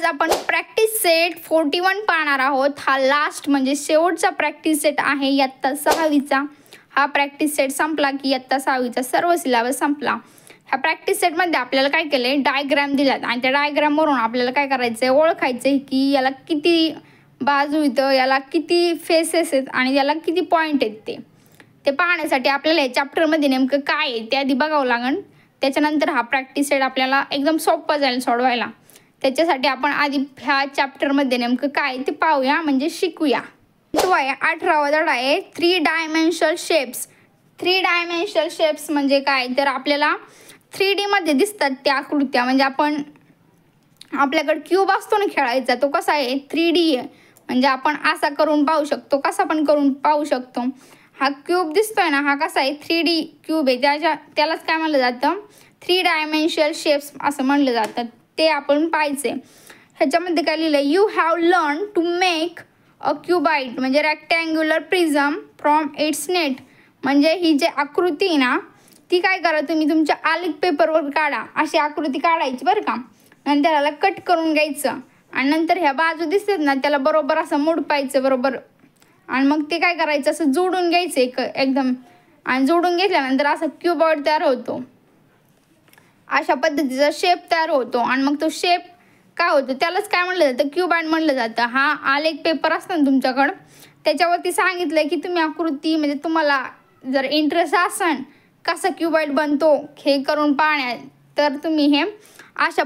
आपण practice set 41 पाहणार आहोत। हा लास्ट म्हणजे शेवटचा प्रॅक्टिस सेट आहे इयत्ता 6वीचा। हा प्रॅक्टिस सेट संपला की इयत्ता 6वीचा सर्व सिलेबस संपला। ह्या प्रॅक्टिस सेटमध्ये आपल्याला काय केले, डायग्राम दिलात आणि त्या डायग्रामवरून आपल्याला काय करायचं आहे, ओळखायचं आहे की याला किती बाजू येतं, याला किती फेसेस आहेत आणि याला किती पॉईंट आहेत। ते पाहण्यासाठी आपल्याला या चॅप्टरमध्ये नेमकं काय आहे ते आधी बघावं लागेल। त्याच्यानंतर हा प्रॅक्टिस सेट आपल्याला एकदम सोपा जाईल सोडवायला। त्याच्यासाठी आपण आधी ह्या चॅप्टरमध्ये नेमकं काय ते पाहूया, म्हणजे शिकूया। तो आहे 18वा धडा आहे 3 डायमेन्शनल शेप्स। 3 डायमेन्शनल शेप्स म्हणजे काय, तर आपल्याला 3D मध्ये दिसतात त्या आकृत्या। म्हणजे आपण आपल्याकडे क्यूब असतो ना खेळायचा, तो कसा आहे 3D आहे। म्हणजे आपण असा करून पाहू शकतो, कसा पण करून पाहू शकतो। हा क्यूब दिसतोय ना, हा कसा आहे 3D क्यूब आहे। त्यालाच काय म्हणलं जातं, 3 डायमेन्शनल शेप्स असं म्हणलं जातं। ते आपण पाहायचे। ह्याच्यामध्ये काय लिहिलं, you have learn to make a cuboid म्हणजे rectangular prism from its net. म्हणजे ही जी आकृती आहे ना, ती काय करा तुम्ही तुमच्या आलेख पेपरवर काढा। अशी आकृती काढायची बरं का। नंतर याला कट करून घ्यायचं आणि नंतर ह्या बाजू दिसतात ना, त्याला बरोबर असं मोडपायचं बरोबर। आणि मग ते काय करायचं, असं जोडून घ्यायचं एकदम। आणि जोडून घेतल्यानंतर असं क्यूबॉइड तयार होतो। अशा पद्धतीचा शेप तयार होतो आणि मग तो शेप काय होतो त्यालाच काय म्हणलं जातं, क्यूबॉइड म्हणलं जातं। हा आलेख पेपर असतो ना तुमच्याकडं, त्याच्यावरती सांगितलंय की तुम्ही आकृती म्हणजे तुम्हाला जर इंटरेस्ट असेल कसा क्यूबॉइड बनतो हे करून पाहण्यात, तर तुम्ही हे अशा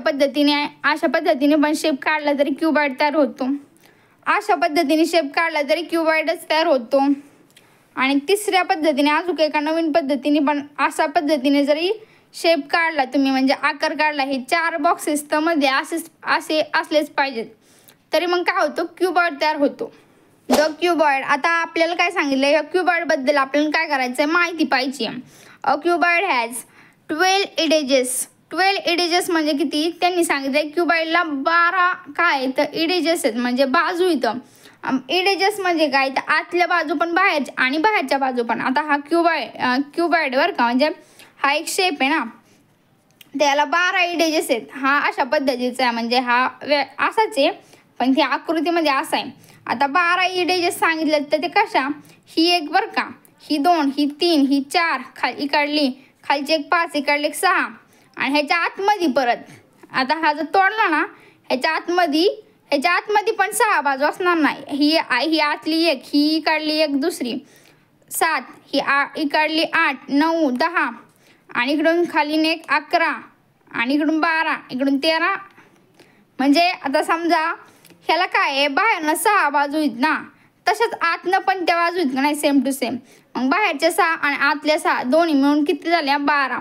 पद्धतीने पण शेप काढला तरी क्यूबॉइड तयार होतो। अशा पद्धतीने शेप काढला तरी क्यूबॉइडच तयार होतो। आणि तिसऱ्या पद्धतीने अजून एका नवीन पद्धतीने पण अशा पद्धतीने जरी शेप काढला तुम्ही, म्हणजे आकार काढला, हे 4 बॉक्सेस तर मध्ये असे असलेच पाहिजेत, तरी मग काय होतो क्यूबॉइड तयार होतो। द क्यूबॉइड, आता आपल्याला काय सांगितलं, या क्यूबॉइड बद्दल आपल्याला काय करायचं आहे, माहिती पाहिजे। A cuboid has 12 इडेजेस। 12 इडेजेस म्हणजे किती, त्यांनी सांगितलं क्यूबॉइडला 12 काय तर इडेजेस आहेत, म्हणजे बाजू इथं। इडेजेस म्हणजे काय तर आतल्या बाजू पण बाहेरच्या आणि बाहेरच्या बाजू पण। आता हा क्यूबॉइड बरं का, म्हणजे हा एक शेप आहे ना, त्याला 12 इडेजेस आहेत। हा अशा पद्धतीचा आहे, म्हणजे हा असाच आहे पण ती आकृतीमध्ये असा आहे। आता 12 इडेजेस सांगितले तर ते कशा, ही एक बरं का, ही 2, ही 3, ही 4 इकडली, खालची एक 5, इकडली एक 6 आणि ह्याच्या आतमध्ये परत। आता हा जर तोडला ना, ह्याच्या आतमध्ये पण 6 बाजू असणार नाही। ही आतली एक, ही इकडली एक, दुसरी 7, ही इकडली 8, 9, 10 आणि इकडून खाली एक 11 आणि इकडून 12, इकडून 13। म्हणजे आता समजा ह्याला काय आहे, बाहेरनं 6 बाजू आहेत ना, तशाच आतनं पण त्या बाजू आहेत का नाही सेम टू सेम। मग बाहेरच्या 6 आणि आतल्या 6 दोन्ही मिळून किती झाल्या 12।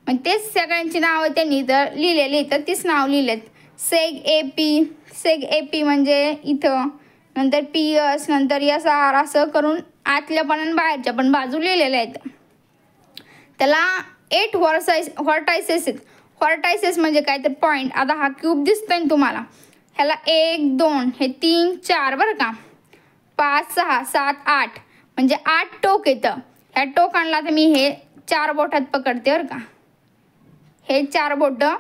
मग तेच सगळ्यांची नावं त्यांनी इथं लिहिलेली, तर तीच नाव लिहिलेत। सेग एपी म्हणजे इथं, नंतर PS, नंतर SR असं करून आतल्या पण आणि बाहेरच्या पण बाजू लिहिलेल्या आहेत। त्याला 8 व्हर्टायसेस आहेत। व्हर्टायसेस म्हणजे काय तर पॉईंट। आता हा क्यूब दिसतोय ना तुम्हाला, ह्याला 1, 2, हे 3, 4 बरं का, 5, 6, 7, 8 म्हणजे 8 टोक येतं। ह्या टोकांना तर मी हे 4 बोटात पकडते बरं का, हे 4 बोटं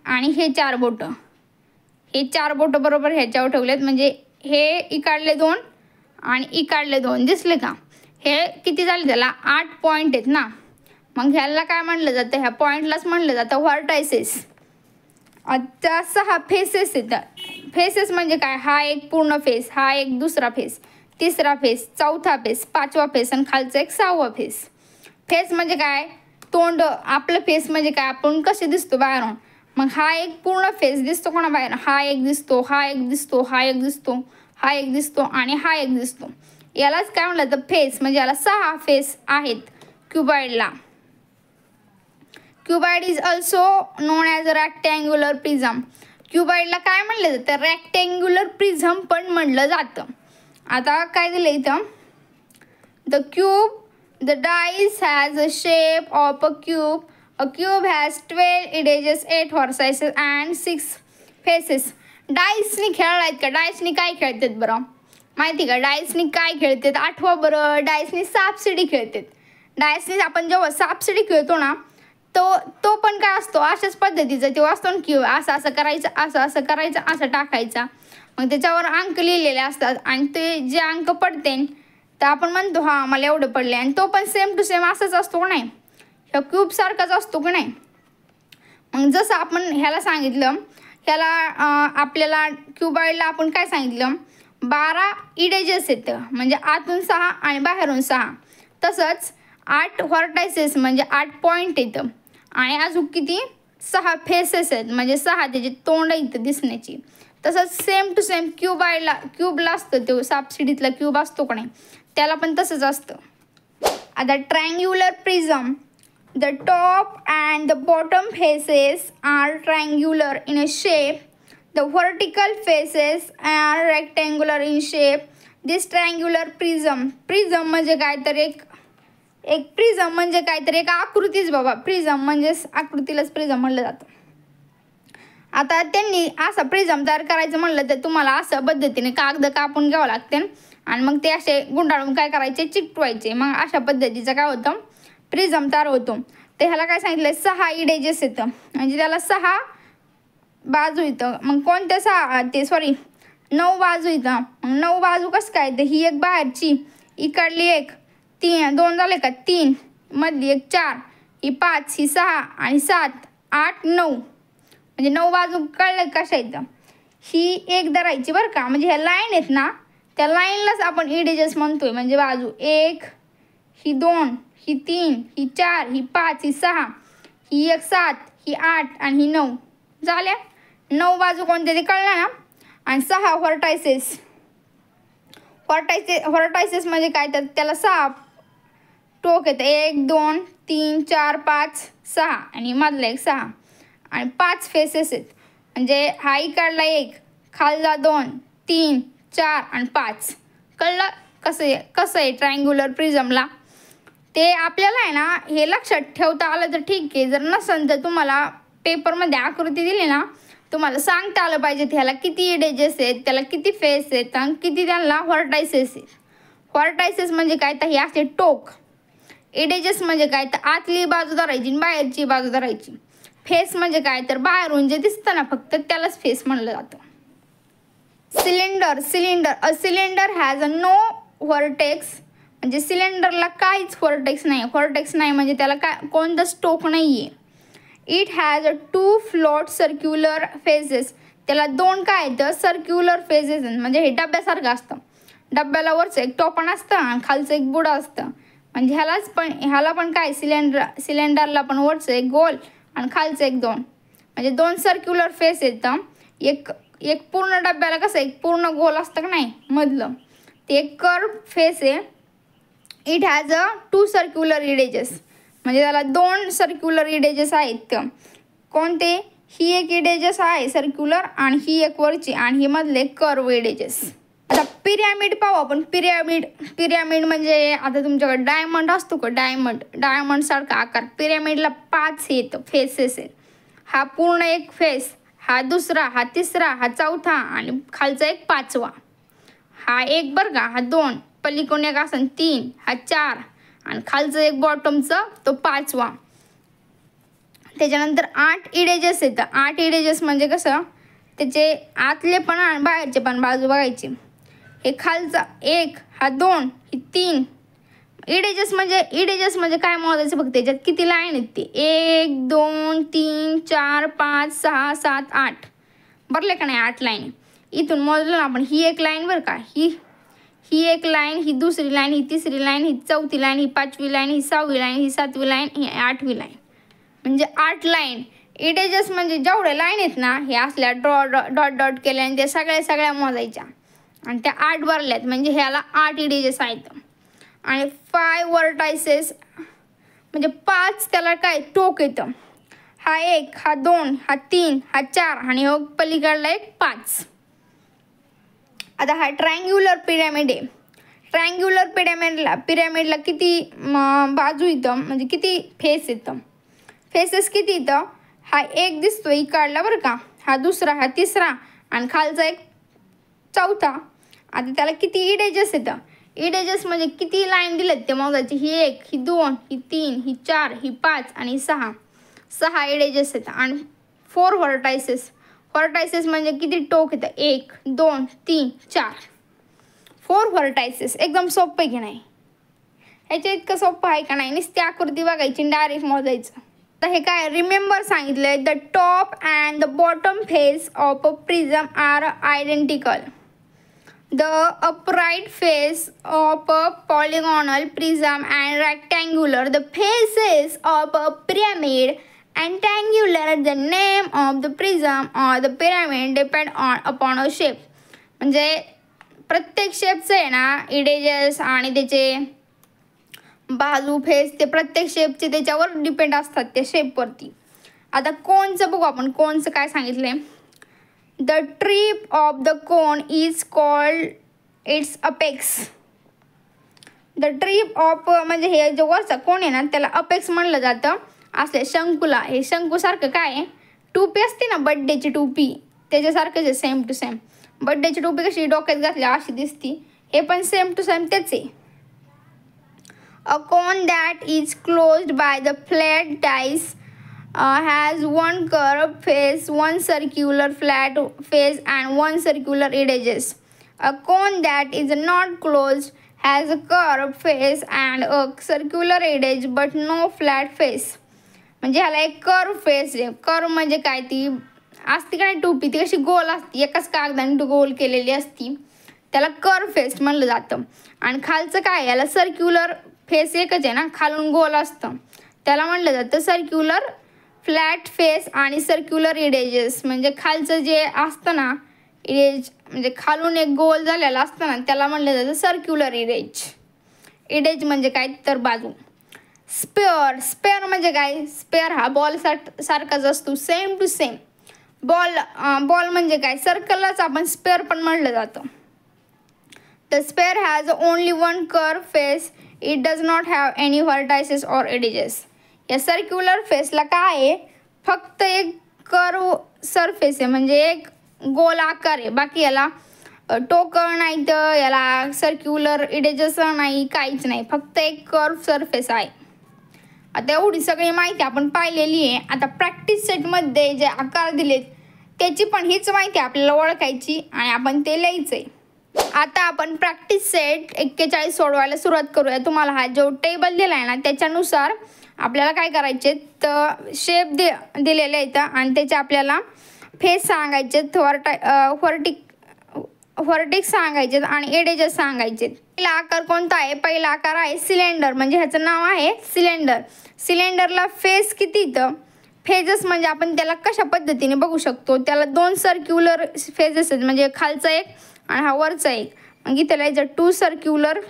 आणि हे 4 बोटं, हे 4 बोटं बरोबर ह्याच्यावर ठेवलेत। म्हणजे हे इकडले 2 आणि इकडले 2 दिसले का, हे किती झाले, त्याला 8 पॉईंट आहेत ना। मग ह्याला काय म्हणलं जातं, ह्या पॉईंटलाच म्हणलं जातं व्हर्टायसेस। आता 6 फेसेस येतात। फेसेस म्हणजे काय, हा एक पूर्ण फेस, हा एक दुसरा फेस, तिसरा फेस, चौथा फेस, 5वा फेस आणि खालचा एक 6वा फेस। फेस म्हणजे काय, तोंड। आपलं फेस म्हणजे काय, आपण कसे दिसतो बाहेरून। मग हा एक पूर्ण फेस दिसतो कोणा बाहेर, हा एक दिसतो, हा एक दिसतो, हा एक दिसतो, हा एक दिसतो आणि हा एक दिसतो। यालाच काय म्हणलं तर फेस, म्हणजे याला 6 फेस आहेत क्यूबॉइडला। Cuboid is also known as a rectangular prism. क्यूबॉइडला काय म्हणलं जातं, रेक्टँग्युलर प्रिझम पण म्हणलं जातं। आता काय दिलं इथं, the cube, the dice has a shape of a cube. A cube has 12 edges, 8 vertices and 6 faces. डाइसनी खेळलायत का, डाइसनी काय खेळतात बरं माहिती का, डाइसनी काय खेळतात आठवा बरं, डाइसनी सापशिडी खेळतात। डाइसनी आपण जेव्हा सापशिडी खेळतो ना, तो पण काय असतो अशाच पद्धतीचा तो असतो ना क्यूब. असं असं करायचं, असं असं करायचं, असं टाकायचा. मग त्याच्यावर अंक लिहिलेले असतात आणि ते जे अंक पडते तर आपण म्हणतो हा मला एवढे पडले. आणि तो पण सेम टू सेम असंच असतो का नाही, ह्या क्यूबसारखाच असतो की नाही. मग जसं आपण ह्याला सांगितलं, ह्याला आपल्याला क्यूबॉइडला आपण काय सांगितलं, 12 इडेजेस येतं म्हणजे आतून 6 आणि बाहेरून 6. तसंच 8 व्हर्टायसेस म्हणजे 8 पॉईंट येतं आणि अजून किती 6 फेसेस आहेत म्हणजे 6 त्याचे तोंड येतं दिसण्याची. तसंच सेम टू सेम क्यूबला असतं, तो सापशिडीतला क्यूब असतो का नाही त्याला पण तसंच असतं. आता triangular prism, the top and the bottom faces are triangular in a shape. The vertical faces are rectangular in shape. This triangular prism म्हणजे काय तर एक प्रिझम म्हणजे काहीतरी एक आकृतीच बाबा. प्रिझम म्हणजे आकृतीलाच प्रिझम म्हणलं जातं. आता त्यांनी असा प्रिझम तयार करायचं म्हणलं तर तुम्हाला असं पद्धतीने कागद कापून घ्यावं लागते आणि मग ते असे गुंडाळून काय करायचे, चिकटवायचे. मग अशा पद्धतीचं काय होतं, प्रिझम तयार होतो. तर ह्याला काय सांगितलं, 6 इडेजेस येतं म्हणजे त्याला 6 बाजू येतं. मग कोणत्या 9 बाजू येतं. मग 9 बाजू कसं काय, तर ही एक बाहेरची, इकडली एक 2 झाले का 3, मधली एक 4, ही 5, ही 6 आणि 7, 8, 9 म्हणजे 9 बाजू कळलं कशा येतं. ही एक धरायची बरं का, म्हणजे ह्या लाईन आहेत ना त्या लाईनलाच आपण इडेजेस म्हणतोय. म्हणजे बाजू 1, ही 2, ही 3, ही 4, ही 5, ही 6, ही एक 7, ही 8 आणि ही 9 झाल्या. 9 बाजू कोणत्या ते कळलं ना. आणि 6 व्हर्टायसेस म्हणजे काय, तर त्याला 6 टोक येतं. 1, 2, 3, 4, 5, 6 आणि मधला एक 6 आणि 5 फेसेस आहेत म्हणजे हा इकडला 1, खालचा 2, 3, 4 आणि 5. कळलं कसं आहे ट्रायंग्युलर प्रिझमला. ते आपल्याला आहे ना हे लक्षात ठेवता आलं तर ठीक आहे, जर नसेल तर तुम्हाला पेपरमध्ये आकृती दिली ना तुम्हाला सांगता आलं पाहिजे ह्याला किती इडेजेस आहेत, त्याला किती फेस आहेत आणि किती त्यांना व्हर्टायसेस आहेत. व्हर्टायसेस म्हणजे काय, तर हे असे टोक. इडेजेस म्हणजे काय, तर आतली बाजू धरायची आणि बाहेरची बाजू धरायची. फेस म्हणजे काय, तर बाहेरून जे दिसतं ना फक्त त्यालाच फेस म्हणलं जातं. Cylinder a cylinder has a no vertex म्हणजे सिलेंडरला काहीच व्हर्टेक्स नाही म्हणजे त्याला काय कोणतंच टोक नाही आहे. It has a 2 float circular faces त्याला 2 काय येतं सर्क्युलर फेसेस म्हणजे हे डब्यासारखं असतं. डब्याला वरचं एक टोपण असतं आणि खालचं एक बुडं असतं. म्हणजे ह्याला पण काय सिलेंडरला पण वरचं एक गोल आणि खालचं एक 2 म्हणजे 2 सर्क्युलर फेस येतं. एक पूर्ण डब्याला कसं एक पूर्ण गोल असतं का नाही मधलं ते एक कर्व फेस आहे. इट हॅज अ 2 सर्क्युलर इडेजेस म्हणजे त्याला 2 सर्क्युलर इडेजेस आहेत. कोणते, ही एक इडेजेस आहे सर्क्युलर आणि ही एक वरची आणि ही मधले कर्व इडेजेस. आता पिरॅमिड पाहू आपण. पिरॅमिड म्हणजे आता तुमच्याकडे डायमंड असतो का, डायमंड सारखा आकार. पिरॅमिडला 5 येतं फेसेस आहेत. हा पूर्ण एक फेस, हा दुसरा, हा तिसरा, हा चौथा आणि खालचा एक 5वा. हा एक बरं का, हा 2, पलीकडून एक असं 3, हा 4 आणि खालचं एक बॉटमचं तो 5वा. त्याच्यानंतर 8 इडेजेस येतं. 8 इडेजेस म्हणजे कसं त्याचे आतले पण आणि बाहेरचे पण बाजू बघायची. हे खालचा 1, हा 2, ही 3 इडेजेस म्हणजे काय मोजायचं बघ त्याच्यात किती लाईन आहेत ते 1, 2, 3, 4, 5, 6, 7, 8 बरले का नाही 8 लाईन. इथून मोजलं ना आपण ही एक लाईन बरं का, ही एक लाईन, ही दुसरी लाईन, ही तिसरी लाईन, ही चौथी लाईन, ही 5वी लाईन, ही 6वी लाईन, ही 7वी लाईन, ही 8वी लाईन म्हणजे 8 लाईन. इडेजेस म्हणजे जेवढे लाईन आहेत ना हे असल्या डॉट केल्या आणि त्या सगळ्या मोजायच्या आणि त्या 8 भरल्यात म्हणजे ह्याला 8 इडेजेस आहेत. आणि 5 व्हर्टायसेस म्हणजे 5 त्याला काय टोक येतं. हा 1, हा 2, हा 3, हा 4 आणि हो पलीकडला एक 5. आता हा ट्रायंग्युलर पिरॅमिड आहे. ट्रायंग्युलर पिरॅमिडला किती बाजू येतं म्हणजे किती फेस येतं, फेसेस किती येतं. हा एक दिसतो इकडला बरं का, हा दुसरा, हा तिसरा आणि खालचा एक चौथा. आता त्याला किती इडेजेस येतं. इडेजेस म्हणजे किती लाईन दिलेत ते मोजायची. ही 1, ही 2, ही 3, ही 4, ही 5 आणि 6. 6 एडेजेस आहेत आणि 4 व्हर्टायसेस. व्हर्टायसेस म्हणजे किती टोक येतं, 1 2 3 4, 4 व्हर्टायसेस. एकदम सोपं आहे की नाही, ह्याच्या इतकं सोपं आहे का नाही, नुसती आकृती बघायची डायरेक्ट मोजायचं. तर हे काय रिमेंबर सांगितलंय, the top and the bottom face of a prism are identical. The upright face of a polygonal prism and rectangular, the faces of a pyramid and triangular. The name of the prism or the pyramid depend upon a shape. म्हणजे प्रत्येक शेपचं आहे ना इडेजेस आणि त्याचे बाजू face ते प्रत्येक शेपचे त्याच्यावर डिपेंड असतात, त्या शेपवरती. आता कोनचं बघू आपण, कोनचं काय सांगितलंय. The tip of the cone is called its apex. The tip of म्हणजे हे जो वरचा कोन आहे ना त्याला अपेक्स म्हणलं जातं. असले शंकूला, हे शंकूसारखं काय आहे, टोपी असते ना बड्डेची टोपी, त्याच्यासारखंच आहे सेम टू सेम. बड्डेची टोपी कशी डोक्यात घातल्या अशी दिसती, हे पण सेम टू सेम तेच आहे. A cone that is closed by the flat dice has one curved face, one circular flat face and one circular edges. A cone that is not closed has a curved face and a circular edge but no flat face. म्हणजे ह्याला एक curve face आहे. Curve म्हणजे काय, ती असती का नाही टोपी, ती कशी गोल असती, एकाच कागदाने गोल केलेली असती, त्याला कर्व फेस म्हणलं जातं. आणि खालचं काय, याला सर्क्युलर फेस एकच आहे ना, खालून गोल असतं, त्याला म्हणलं जातं सर्क्युलर फ्लॅट फेस आणि सर्क्युलर इडेजेस. म्हणजे खालचं जे असतं ना इडेज, म्हणजे खालून एक गोल झालेला असतं ना, त्याला म्हणलं जातं सर्क्युलर इडेज. इडेज म्हणजे काय तर बाजू. स्पेअर, स्पेअर म्हणजे काय, स्पेअर हा बॉल सारखाच असतो, सेम टू सेम. बॉल म्हणजे काय, सर्कललाच आपण स्पेअर पण म्हणलं जातं. The sphere has only one curve face, it does not have any vertices or edges. या सर्क्युलर फेसला काय आहे, फक्त एक कर्व सरफेस आहे, म्हणजे एक गोल आकार आहे. बाकी याला टोकं नाही, तर याला सर्क्युलर इडेजेस नाही, काहीच नाही, फक्त एक कर्व सरफेस आहे. आता एवढी सगळी माहिती आपण पाहिलेली आहे. आता प्रॅक्टिस सेटमध्ये जे आकार दिलेत त्याची पण हीच माहिती आपल्याला ओळखायची आणि आपण ते लिहायचं आहे. आता आपण प्रॅक्टिस सेट 41 सोडवायला सुरुवात करूया. तुम्हाला हा जो टेबल दिला आहे ना त्याच्यानुसार आपल्याला काय करायचे, तर शेप दिलेले आहेत आणि त्याचे आपल्याला फेस सांगायचे, व्हर्टिक्स सांगायचे आणि एडेजेस सांगायचे. पहिला आकार कोणता आहे, पहिला आकार आहे सिलेंडर. म्हणजे ह्याचं नाव आहे सिलेंडर. सिलेंडरला फेस किती येतं, फेजेस म्हणजे आपण त्याला कशा पद्धतीने बघू शकतो, त्याला 2 सर्क्युलर फेजेस आहेत, म्हणजे खालचा एक आणि हा वरचा एक. मग इथे लिहायचं two circular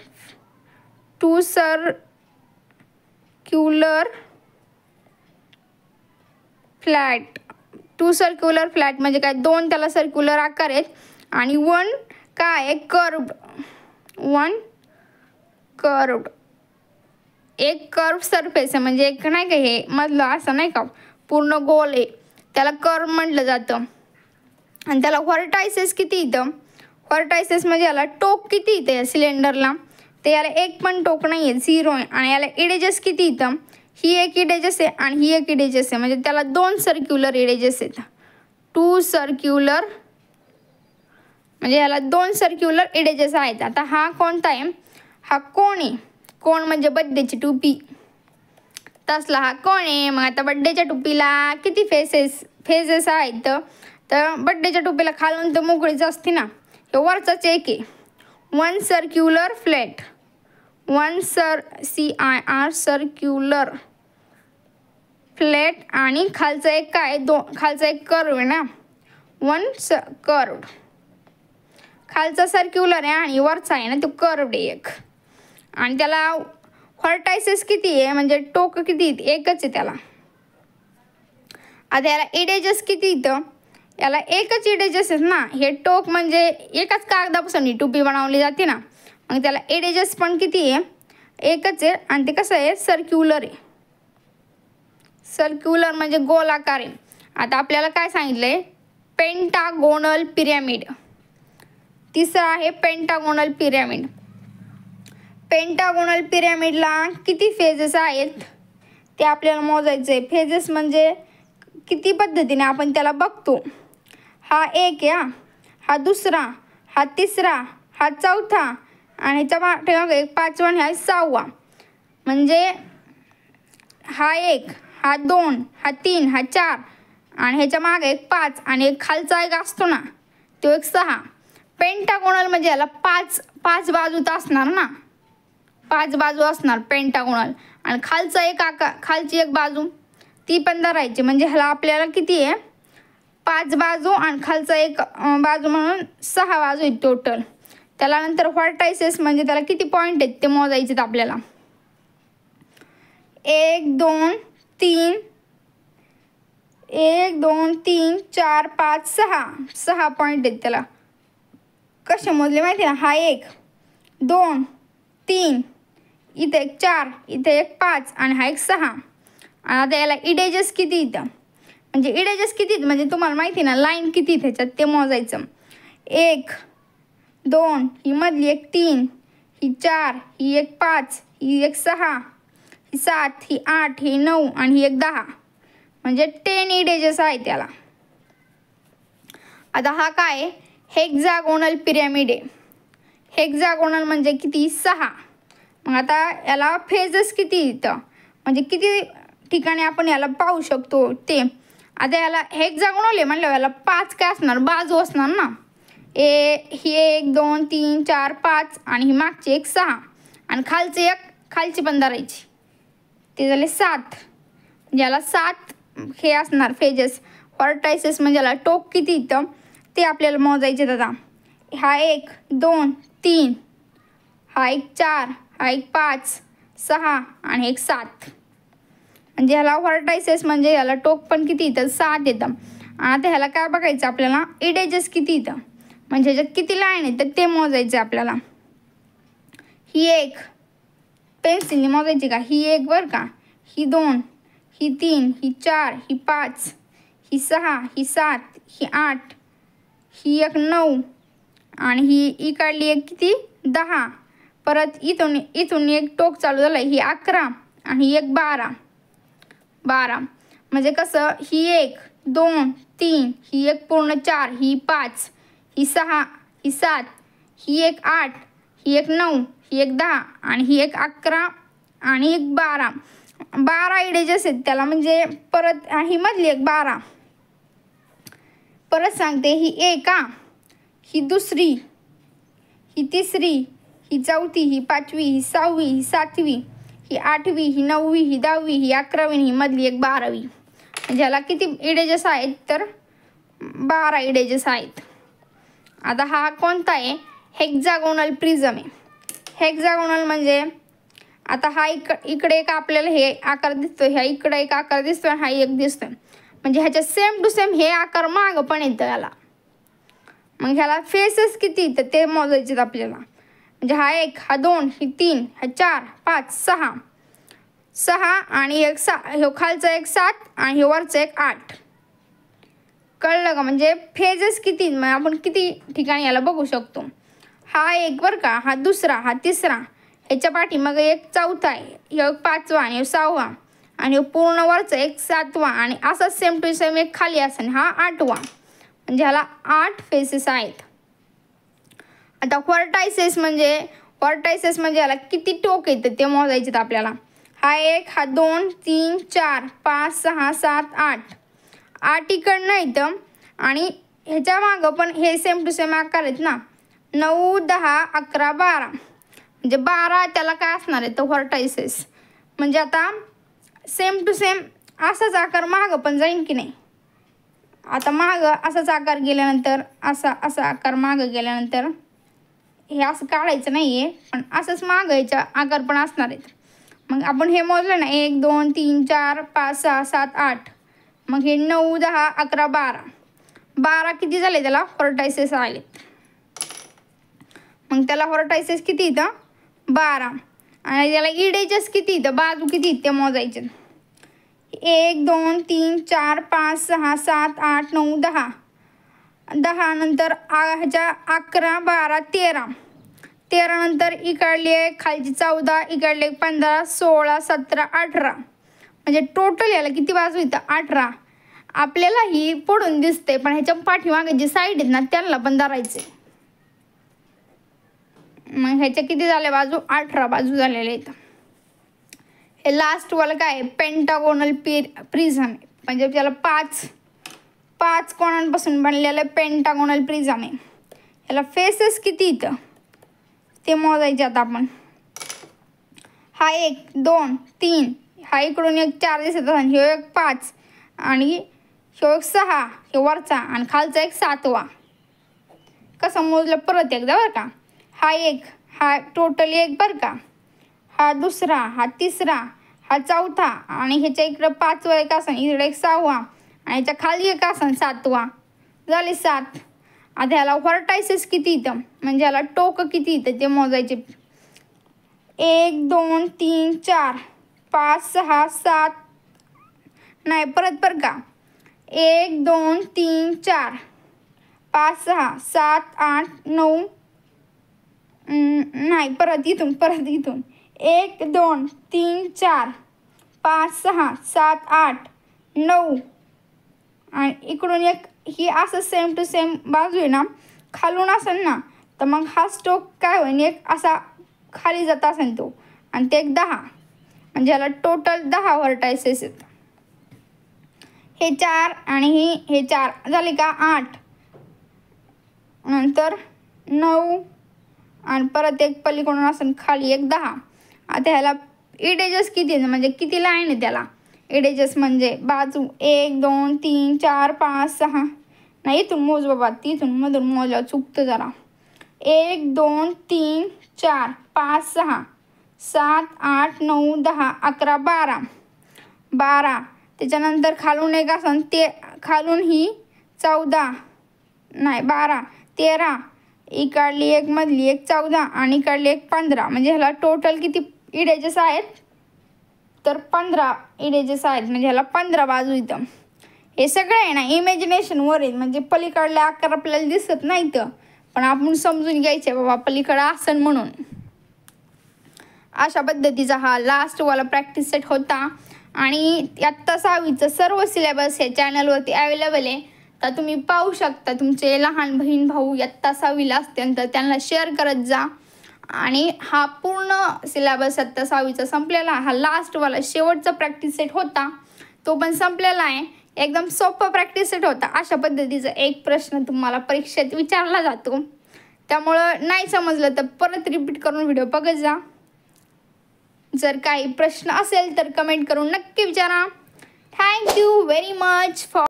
flat. 2 circular flat म्हणजे काय, 2 त्याला सर्क्युलर आकार आहेत आणि 1 काय आहे कर्व्ड. 1 कर्व्ड, एक कर्व सरफेस आहे, म्हणजे एक नाही का हे मधलं असं नाही का पूर्ण गोल आहे, त्याला कर्व म्हटलं जातं. आणि त्याला व्हर्टायसेस किती येतं, व्हर्टायसेस म्हणजे याला टोक किती येतं या सिलेंडरला, ते याला एक पण टोक नाही आहे, 0 आहे. आणि याला इडेजेस किती येतं, ही एक इडेजेस आहे आणि ही एक इडेजेस आहे, म्हणजे त्याला 2 सर्क्युलर इडेजेस आहेत. 2 सर्क्युलर म्हणजे याला 2 सर्क्युलर इडेजेस आहेत. आता हा कोणता आहे, हा कोण आहे, कोण म्हणजे बड्डेची टोपी, तसला हा कोण आहे. मग आता बड्डेच्या टोपीला किती फेसेस आहेत, तर बड्डेच्या टोपीला खालून तर मोकळीच असते ना, हे वरचाच एक आहे. 1 circular flat, 1 CIR circular flat आणि खालचा एक काय, खालचा एक कर्व आहे ना, 1 कर्व. खालचा सर्क्युलर आहे आणि वरचा आहे ना तो कर्वड आहे एक. आणि त्याला व्हर्टायसेस किती आहे, म्हणजे टोक किती आहेत, एकच आहे त्याला. आता याला इडेजेस किती येतं, याला एकच इडेजेस आहेत ना, हे टोक म्हणजे एकाच कागदापासून ही टोपी बनवली जाते ना, मग त्याला इडेजेस पण किती आहे, एकच आहे. आणि ते कसं आहे, सर्क्युलर आहे. सर्क्युलर म्हणजे गोलाकार आहे. आता आपल्याला काय सांगितलंय, पेंटागोनल पिरॅमिड. तिसरं आहे पेंटागोनल पिरॅमिड. पेंटागोनल पिरॅमिडला किती फेजेस आहेत, ते आपल्याला मोजायचं आहे. फेजेस म्हणजे किती पद्धतीने आपण त्याला बघतो. हा एक आहे, हा दुसरा, हा तिसरा, हा चौथा आणि ह्याच्या मागे एक पाचवा आणि हा सहावा. म्हणजे हा एक, हा दोन, हा तीन, हा चार आणि ह्याच्या मागे एक पाच आणि एक खालचा एक असतो ना तो एक सहा. पेंटागोनल म्हणजे याला पाच बाजू तर असणार ना, 5 बाजू असणार पेंटागोनल. आणि खालचा एक खालची एक बाजू ती पण धरायची. म्हणजे ह्याला आपल्याला किती आहे 5 बाजू आणि खालचा एक बाजू म्हणून 6 बाजू आहेत टोटल. त्याला नंतर व्हर्टायसेस म्हणजे त्याला किती पॉईंट आहेत ते मोजायचे आहेत आपल्याला. 1 2 3 1 2 3 4 5 6 पॉईंट आहेत त्याला. कसे मोजले माहिती ना, हा 1 2 3 इथे एक 4 इथे एक 5 आणि हा एक 6. आता याला इडेजेस किती इथं म्हणजे इडेजेस किती म्हणजे तुम्हाला माहिती ना लाईन किती त्याच्यात ते मोजायचं. 1 2 ही मधली एक 3 ही 4 ही एक 5 ही एक 6 ही 7 ही 8 ही 9 आणि ही एक 10 म्हणजे 10 इडेजेस आहे त्याला. आता हा काय हेक्सागोनल पिरॅमिड आहे. हेक्सागोनल म्हणजे किती 6. मग आता याला फेजेस किती इथं म्हणजे किती ठिकाणी आपण याला पाहू शकतो ते. आता याला हेक्सागोनल आहे म्हणलं याला 5 काय असणार बाजू असणार ना. ही 1 2 3 4 5 आणि ही मागची एक 6 आणि खालची पण धरायची ते झाले 7. ज्याला 7 हे असणार फेजेस. व्हर्टायसेस म्हणजे याला टोक किती इथं ते आपल्याला मोजायचे. दादा हा 1 2 3 हा एक 4 हा एक 5 6 आणि एक 7 म्हणजे ह्याला व्हर्टायसेस म्हणजे याला टोक पण किती येतं 7 येतं. आता ह्याला काय बघायचं आपल्याला इडेजेस किती येतं म्हणजे ह्याच्यात किती लाईन आहेत तर ते मोजायचं आपल्याला. ही एक पेन्सिलने मोजायची का, ही एक बरं का, ही 2 ही 3 ही 4 ही 5 ही 6 ही 7 ही 8 ही एक 9 आणि ही इकडली एक किती 10. परत इथून एक टोक चालू झालं ही 11 आणि ही एक 12 म्हणजे कसं ही 1 2 3 ही एक पूर्ण 4 ही 5 ही 6 ही 7 ही एक 8 ही एक 9 ही एक 10 आणि ही एक 11 आणि एक 12 इडेजेस आहेत त्याला. म्हणजे परत ही मधली एक 12 परत सांगते ही 1 ही दुसरी ही तिसरी ही चौथी ही 5वी ही 6वी ही 7वी ही 8वी ही 9वी ही 10वी ही 11वी ही मधली एक 12वी. म्हणजे ह्याला किती इडेजेस आहेत तर 12 इडेजेस आहेत. आता हा कोणता आहे हेक्सागोनल प्रिझम आहे. हेक्सागोनल म्हणजे आता हा इकडे एक आपल्याला हे आकार दिसतोय, ह्या इकडे एक आकार दिसतोय, हा एक दिसतोय. म्हणजे ह्याच्या सेम टू सेम हे आकार मागं पण येतं याला. मग ह्याला फेसेस किती तर ते मोजायचे आपल्याला. म्हणजे हा 1 हा 2 ही 3 हा 4 5 6 आणि एक 6 हे खालचा एक 7 आणि हे वरचं एक 8. कळलं का म्हणजे फेजेस किती मग आपण किती ठिकाणी याला बघू शकतो. हा 1 बरं का, हा दुसरा हा तिसरा ह्याच्या पाठी मग एक चौथा आहे, हे 5वा आणि 6वा आणि पूर्ण वरचं एक 7वा आणि असा सेम टू सेम एक खाली असेल हा 8वा. म्हणजे ह्याला 8 फेसेस आहेत. आता व्हर्टायसेस म्हणजे याला किती टोक येतं ते मोजायचे आपल्याला. हा 1 हा 2 3 4 5 6 7 8 इकडनं येतं आणि ह्याच्या मागं पण हे सेम टू सेम आकार आहेत ना 9 10 11 12 म्हणजे 12 त्याला काय असणार आहे तर व्हर्टायसेस. म्हणजे आता सेम टू सेम असाच आकार मागं पण जाईन की नाही. आता मागं असाच आकार गेल्यानंतर असा आकार मागं गेल्यानंतर हे असं काढायचं नाही आहे पण असंच मागायचा आकार पण असणार आहेत. मग आपण हे मोजलं ना 1 2 3 4 5 6 7 8 मग हे 9 10 11 12 किती झाले त्याला व्हर्टायसेस आले. मग त्याला व्हर्टायसेस किती इथं 12 आणि त्याला इडेजेस किती इथं बाजू किती ते मोजायचे. 1 2 3 4 5 6 7 8 9 10 नंतर ह्याच्या 11 12 13 नंतर इकडले खालची 14 इकडले 15 16 17 18 म्हणजे टोटल याला किती बाजू इथं 18. आपल्याला ही पडून दिसते, पण ह्याच्या पाठीमागे जी साईड आहेत ना त्यांना पण धरायचे. मग ह्याच्या किती झाल्या बाजू? 18 बाजू झालेल्या आहेत. हे लास्ट वाला काय आहे? पेंटागोनल प्रिझम, म्हणजे त्याला पाच कोणांपासून बनलेलं पेंटागोनल प्रिझम आहे. याला फेसेस किती इथं ते मोजायचे आता आपण. हा 1 2 3, हा इकडून एक 4 दिसत असेल, हे एक 5 आणि हे एक 6, हे वरचा आणि खालचा एक 7वा. कसं मोजलं परत एकदा बरं का. हा 1, हा टोटल 1 बरं का. हा दुसरा, हा तिसरा, हा चौथा आणि ह्याच्या इकडं 5वा एक असन, इकडे एक 6वा आणि ह्याच्या खाली एक असन 7वा. झाले 7. आता ह्याला व्हर्टायसेस किती इथं, म्हणजे ह्याला टोक किती इथं ते मोजायचे. 1 2 3 4 5 6 7, नाही परत बरं का. 1 2 3 4 5 6 7 8 9, नाही परत इथून 1 2 3 4 5 6 7 8 9 आणि इकडून एक ही असं सेम टू सेम बाजू आहे ना, खालून असेल ना तर मग हा स्ट्रोक काय होईल, एक असा खाली जात असेल तो, आणि ते एक 10, म्हणजे याला टोटल 10 व्हर्टायसेस आहेत. हे 4 आणि हे 4 झाले का 8, नंतर 9 आणि परत एक पलीकडून असेल खाली एक 10. आता ह्याला इडेजेस किती आहे, म्हणजे किती लाईन आहे त्याला. इडेजेस म्हणजे बाजू 1 2 3 4 5 6, नाही इथून मोज बाबा, तिथून मधून मोजला चुकतं जरा. 1 2 3 4 5 6 7 8 9 10 11 12. त्याच्यानंतर खालून एक असन ते, खालून ही 14, नाही 12 13, इकडली एक मधली एक 14 आणि इकडली एक 15, म्हणजे ह्याला टोटल किती इडेजेस आहेत, तर 15 इडेजेस आहेत. म्हणजे ह्याला 15 बाजू इथं. हे सगळं आहे ना इमॅजिनेशनवर आहे, म्हणजे पलीकडले आकार आपल्याला दिसत नाही तर, पण आपण समजून घ्यायचे बाबा पलीकडं आसन म्हणून. अशा पद्धतीचा हा लास्टवाला प्रॅक्टिस सेट होता. आणि इयत्ता 6वीचं सर्व सिलेबस या चॅनलवरती अवेलेबल आहे, तर तुम्ही पाहू शकता. तुमचे लहान बहीण भाऊ इयत्ता 6वीला असतील तर त्यांना शेअर करत जा. आणि हा पूर्ण सिलेबस इयत्ता 6वीचा संपलेला, हा लास्टवाला शेवटचा प्रॅक्टिस सेट होता, तो पण संपलेला आहे. एकदम सोपा प्रॅक्टिस सेट होता. अशा पद्धतीचा एक प्रश्न तुम्हाला परीक्षेत विचारला जातो, त्यामुळं नाही समजलं तर परत रिपीट करून व्हिडिओ बघत जा. जर काही प्रश्न असेल तर कमेंट करून नक्की विचारा. Thank you very much for